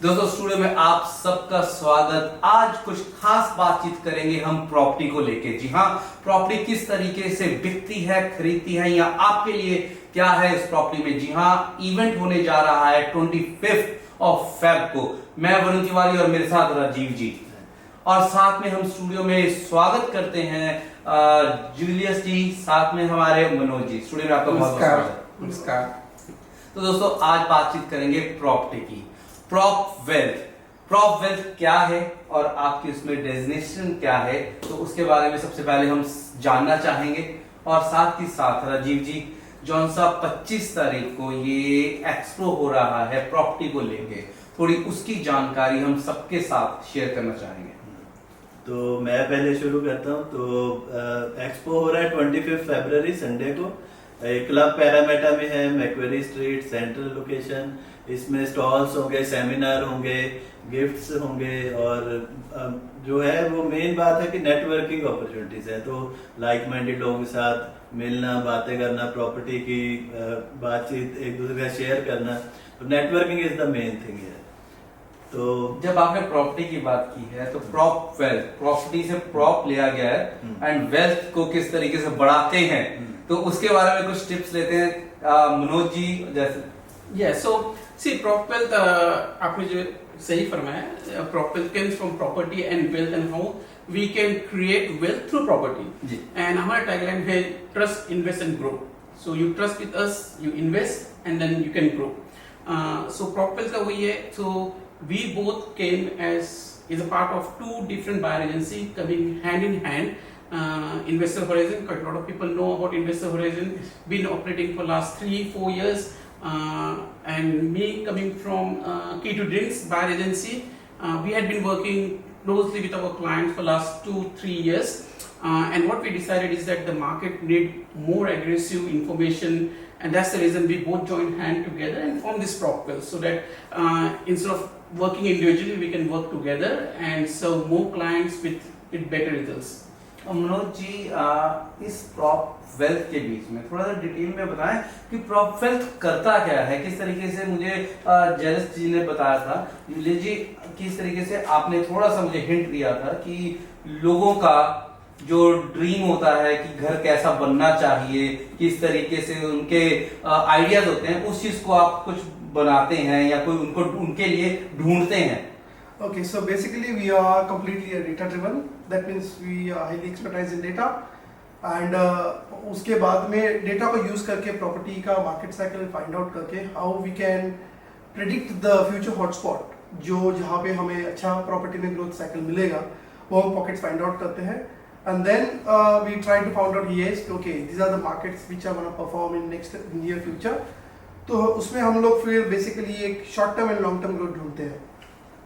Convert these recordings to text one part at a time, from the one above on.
दोस्तों स्टूडियो में आप सबका स्वागत। आज कुछ खास बातचीत करेंगे हम प्रॉपर्टी को लेके। जी हाँ, प्रॉपर्टी किस तरीके से बिकती है, खरीदती है, या आपके लिए क्या है इस प्रॉपर्टी में। जी हाँ, इवेंट होने जा रहा है 25 को। मैं वरुण तिवारी और मेरे साथ राजीव जी, और साथ में हम स्टूडियो में स्वागत करते हैं जूलियस जी, साथ में हमारे मनोज जी। स्टूडियो में आपका बहुत स्वागत। नमस्कार। तो दोस्तों आज बातचीत करेंगे प्रॉपर्टी की। प्रॉप वेल्थ क्या है और आपकी उसमें डेजिग्नेशन क्या है, तो उसके बारे में सबसे पहले हम जानना चाहेंगे। और साथ ही साथ राजीव जी, जौन सा 25 तारीख को ये एक्सपो हो रहा है प्रॉपर्टी को लेके, थोड़ी उसकी जानकारी हम सबके साथ शेयर करना चाहेंगे। तो मैं पहले शुरू करता हूँ। तो एक्सपो हो रहा है 25 फरवरी संडे को। क्लब पैरामेटा में है, मैक्वेरी स्ट्रीट, सेंट्रल लोकेशन। इसमें स्टॉल्स होंगे, सेमिनार होंगे, गिफ्ट्स होंगे, और जो है वो मेन बात है कि नेटवर्किंग अपॉर्चुनिटीज है। तो लाइक माइंडेड लोगों के साथ मिलना, बातें करना, प्रॉपर्टी की बातचीत एक दूसरे का शेयर करना। तो networking is the main thing है। तो जब आपने प्रॉपर्टी की बात की है तो प्रॉप वेल्थ, प्रॉपर्टी से प्रॉप लिया गया है एंड वेल्थ को किस तरीके से बढ़ाते हैं, तो उसके बारे में कुछ टिप्स लेते हैं मनोज जी जैसे। सो सी prop wealth, आपने जो सही फरमाया, prop wealth comes from property and wealth and how we can create wealth through property. जी। And हमारा टैगलाइन है trust, invest and grow. So you trust with us, you invest and then you can grow. So prop wealth का वही है। So we both came as a part of two different buyer agency coming hand in hand. Investor Horizon, a lot of people know about Investor Horizon, been operating for last 3-4 years. And me coming from Key to Drinks buyer agency, we had been working closely with our clients for last 2-3 years, and what we decided is that the market need more aggressive information, and that's the reason we both joined hand together and formed this prop wealth, so that instead of working individually we can work together and serve more clients with better results. Manoj ji, इस prop wealth के बीच में थोड़ा सा detail में बताएं कि prop wealth करता क्या है, किस तरीके से। मुझे जैस जी ने बताया था, जूलियस जी किस तरीके से आपने थोड़ा सा मुझे हिंट दिया था कि लोगों का जो ड्रीम होता है कि घर कैसा बनना चाहिए, किस तरीके से उनके आइडियाज होते हैं, उस चीज को आप कुछ बनाते हैं या कोई उनको उनके लिए ढूंढते हैं। Okay, so basically we are completely data driven. That means we are highly expertise in data, and उसके बाद में डेटा को यूज करके प्रॉपर्टी का मार्केट साइकिल फाइंड आउट करके how we can predict the future hotspot, जो जहाँ पे हमें अच्छा प्रॉपर्टी में ग्रोथ साइकिल मिलेगा, वो हम पॉकेट्स फाइंड आउट करते हैं। And then we try to find out yes okay these are the markets which are gonna perform in next near future. तो उसमें हम लोग फिर बेसिकली एक short term and long term growth ढूंढते हैं।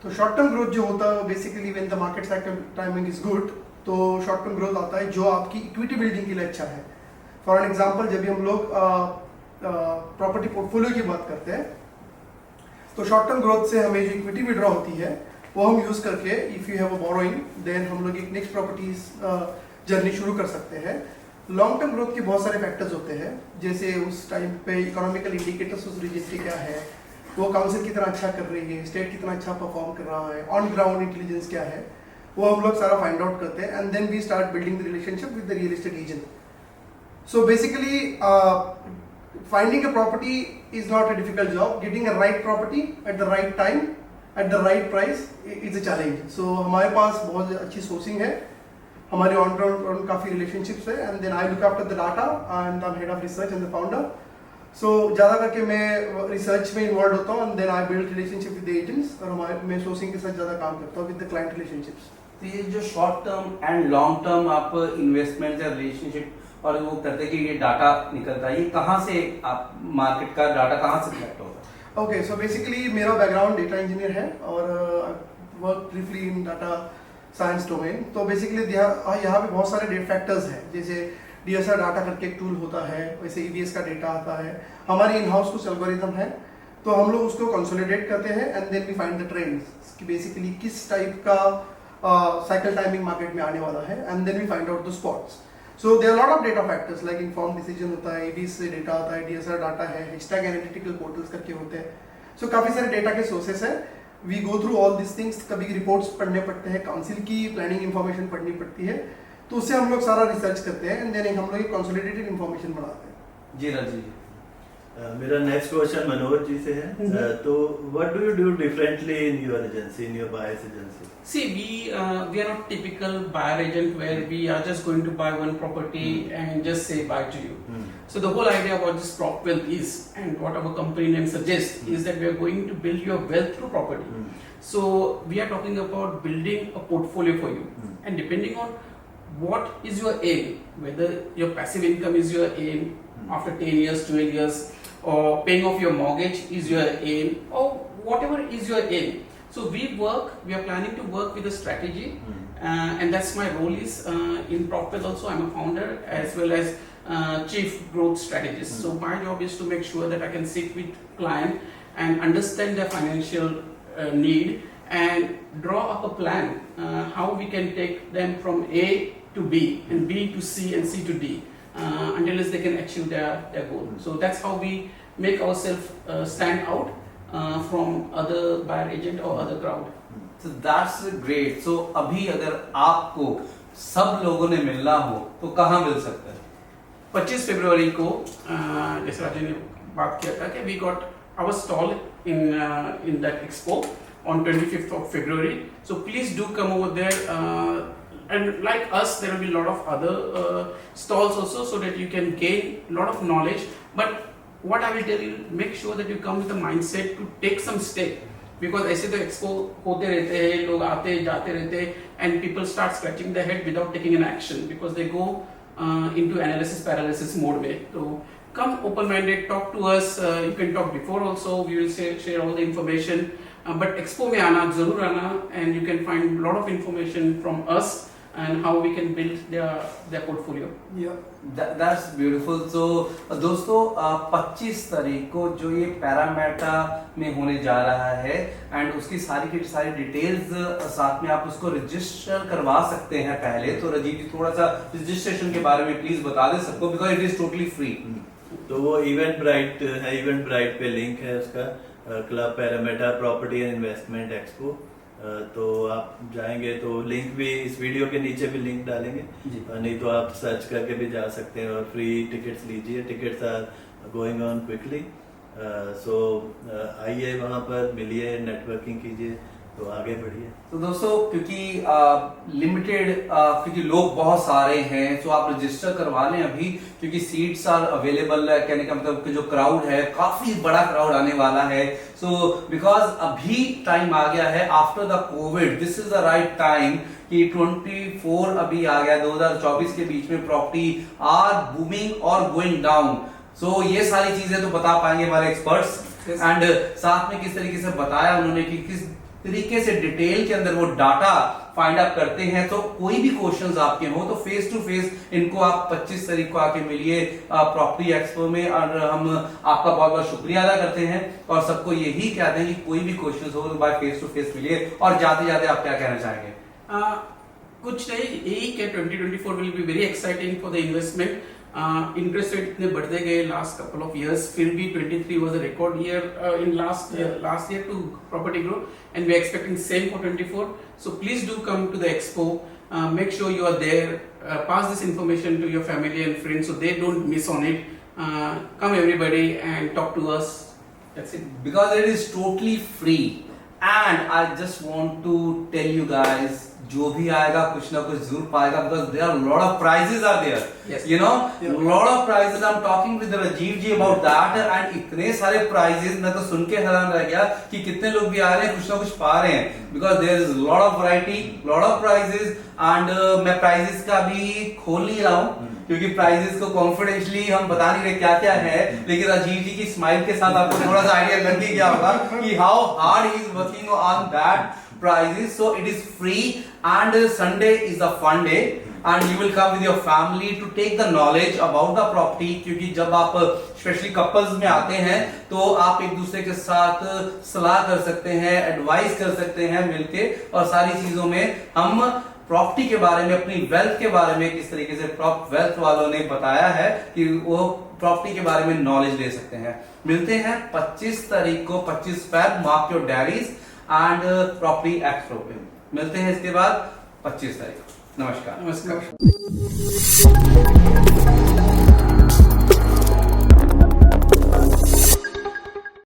तो शॉर्ट टर्म ग्रोथ जो होता है basically when the market cycle timing is good, तो शॉर्ट टर्म ग्रोथ आता है जो आपकी इक्विटी बिल्डिंग के लिए अच्छा है। फॉर एन एग्जांपल, जब भी हम लोग प्रॉपर्टी पोर्टफोलियो की बात करते हैं, तो शॉर्ट टर्म ग्रोथ से हमें जो इक्विटी विड्रॉ होती है वो हम यूज करके, if you have a borrowing, then हम लोग एक नेक्स्ट प्रॉपर्टीज जर्नी शुरू कर सकते हैं। लॉन्ग टर्म ग्रोथ के बहुत सारे फैक्टर्स होते हैं, जैसे उस टाइम पे इकोनॉमिकल इंडिकेटर्स उस रीजन के क्या है, वो काउंसिल कितना अच्छा कर रही है, स्टेट कितना अच्छा परफॉर्म कर रहा है, ऑन ग्राउंड इंटेलिजेंस क्या है, वो हम लोग सारा फाइंड आउट करते हैं। And then we start building the relationship with the real estate agent. So basically finding a property is not a difficult job, getting a right property at the right time at the right price is a challenge. So हमारे पास बहुत अच्छी sourcing है, हमारे on ground काफ़ी relationships है, and then I look after the data and I am head of research and the founder. सो ज़्यादा करके मैं रिसर्च में इन्वॉल्व होता हूँ, and then I build relationship with the agents, और मैं सोर्सिंग के साथ ज़्यादा काम करता हूँ विद द क्लाइंट रिलेशनशिप्स। तो ये जो short term and long term आप इन्वेस्टमेंट या रिलेशनशिप और वो करते कि ये डाटा निकलता है, ये कहाँ से आप मार्केट का डाटा कहाँ से कलेक्ट होता है? ओके, सो बेसिकली मेरा बैकग्राउंड डेटा इंजीनियर है और वर्क ब्रीफली इन डाटा साइंस डोमेन। तो बेसिकली यहाँ पे बहुत सारे फैक्टर्स हैं, जैसे DSR डाटा करके एक टूल होता है, वैसे EBS का डेटा आता है, हमारे इन हाउस कुछ एल्गोरिथम है, तो हम लोग उसको कंसोलिडेट करते हैं and then we find the trends कि बेसिकली किस टाइप का साइकिल टाइमिंग मार्केट में आने वाला है, and then we find out the spots. So there are lot of data factors like inform decision होता है, EBS से डेटा आता है, DSR डाटा है, हैशटैग एनालिटिकल पोर्टल्स करके होते हैं। सो काफ़ी सारे डेटा के सोर्सेस हैं, we go through all this things, कभी रिपोर्ट्स पढ़ने पड़ते हैं, काउंसिल की प्लानिंग इन्फॉर्मेशन पढ़नी पड़ती है, तो उससे हम लोग सारा रिसर्च करते हैं एंड देन हम लोग एक कंसोलिडेटेड इन्फॉर्मेशन बनाते हैं। जी राजीव जी। मेरा नेक्स्ट क्वेश्चन मनोज जी से है। तो what do you do differently in your agency, in your buyers agency? See, we are not typical buyer agent where we are just going to buy one property and just say buy to you. So the whole idea about this PropWealth is, and what our company name suggests, is that we are going to build your wealth through property. So we are talking about building a portfolio for you, and depending on what is your aim, whether your passive income is your aim after 10 years, 12 years, or paying off your mortgage is your aim, or whatever is your aim. So we are planning to work with a strategy, and that's my role is in PropWealth also. I'm a founder as well as chief growth strategist. So my job is to make sure that I can sit with client and understand their financial need and draw up a plan how we can take them from A to B and B to C and C to D until they can achieve their goal. So that's how we make ourselves stand out from other buyer agent or other crowd. So that's great. So अभी अगर आपको सब लोगों ने मिलना हो तो कहाँ मिल सकते हैं? 25 फरवरी को जैसे राजू ने बात किया था कि we got our stall in that expo on 25th of February. So please do come over there. And like us, there will be a lot of other stalls also, so that you can gain a lot of knowledge. But what I will tell you, make sure that you come with a mindset to take some step, because ऐसे तो expo होते रहते हैं, लोग आते जाते रहते हैं, and people start scratching their head without taking an action because they go into analysis paralysis mode में. So come open-minded, talk to us. You can talk before also. We will share all the information. But expo में आना जरूर आना, and you can find a lot of information from us and how we can build their portfolio. Yeah. That's beautiful. So दोस्तों 25 तारीख को जो ये Parramatta में होने जा रहा है एंड उसकी सारी की सारी डिटेल्स साथ में आप उसको रजिस्टर करवा सकते हैं पहले। तो राजीव जी थोड़ा सा रजिस्ट्रेशन के बारे में प्लीज बता दे सबको, because it is totally free. तो वो इवेंट ब्राइट है, इवेंट ब्राइट पे लिंक है उसका, club Parramatta property and investment expo. तो आप जाएंगे तो लिंक भी इस वीडियो के नीचे भी लिंक डालेंगे, नहीं तो आप सर्च करके भी जा सकते हैं और फ्री टिकट्स लीजिए। Tickets are going on quickly. So आइए वहाँ पर मिलिए, नेटवर्किंग कीजिए, तो आगे बढ़िए। तो दोस्तों क्योंकि लिमिटेड क्योंकि लोग बहुत सारे हैं, तो आप रजिस्टर करवा लें अभी, क्योंकि सीट्स आर अवेलेबल है। कहने का मतलब कि जो क्राउड है काफी बड़ा क्राउड आने वाला है। सो बिकॉज अभी टाइम आ गया है after the Covid, this is the right time कि 24 अभी आ गया, 2024 के बीच में प्रॉपर्टी आर बूमिंग और गोइंग डाउन। सो ये सारी चीजें तो बता पाएंगे हमारे एक्सपर्ट्स, एंड साथ में किस तरीके से बताया उन्होंने कि किस तरीके से डिटेल के अंदर वो डाटा फाइंड आउट करते हैं। तो कोई भी क्वेश्चंस आपके हो तो फेस टू फेस इनको आप 25 तारीख को आके मिलिए प्रॉपर्टी एक्सपो में। और हम आपका बहुत बहुत शुक्रिया अदा करते हैं और सबको यही कहते हैं कि कोई भी क्वेश्चंस हो तो बाय फेस टू फेस मिलिए। और जाते जाते आप क्या कहना चाहेंगे? कुछ नहीं, यही कि 2024 will be very exciting for the investment. Interest rate इतने बढ़ते गए लास्ट कपल ऑफ इयर्स, फिर भी 23 was a record year in last year to property growth, and we are expecting same for 24. So please do come to the expo, make sure you are there, pass this information to your family and friends so they don't miss on it. Come everybody and talk to us. That's it. Because it is totally free, and I just want to tell you guys, जो भी आएगा कुछ ना कुछ जरूर पाएगा, because there are a lot of prizes are there. Yes. You know, lot of prizes. I'm talking with Rajiv ji about that, and इतने सारे prizes मैं तो सुन के हैरान रह गया कि कितने लोग भी आ रहे हैं, कुछ ना कुछ पा रहे हैं, because there is a lot of variety, lot of prizes, and मैं prizes का भी खोल नहीं रहा हूँ क्योंकि प्राइजेस को कॉन्फिडेंशियली हम बता नहीं रहे क्या क्या है, लेकिन राजीव जी की स्माइल के साथ आपको थोड़ा सा आइडिया लग ही गया होगा कि how hard he is working on that prizes. So it is free, and Sunday is a fun day, and you will come with your family to take the knowledge about the property. क्योंकि जब आप specially couples में आते हैं तो आप एक दूसरे के साथ सलाह कर सकते हैं, एडवाइस कर सकते हैं मिलके, और सारी चीजों में हम प्रॉपर्टी के बारे में, अपनी वेल्थ के बारे में किस तरीके से प्रॉप वेल्थ वालों ने बताया है कि वो प्रॉपर्टी के बारे में नॉलेज ले सकते हैं। मिलते हैं 25 तारीख को, 25 Feb, mark your diaries. And property expo पे। मिलते हैं इसके बाद 25 तारीख। नमस्कार। नमस्कार।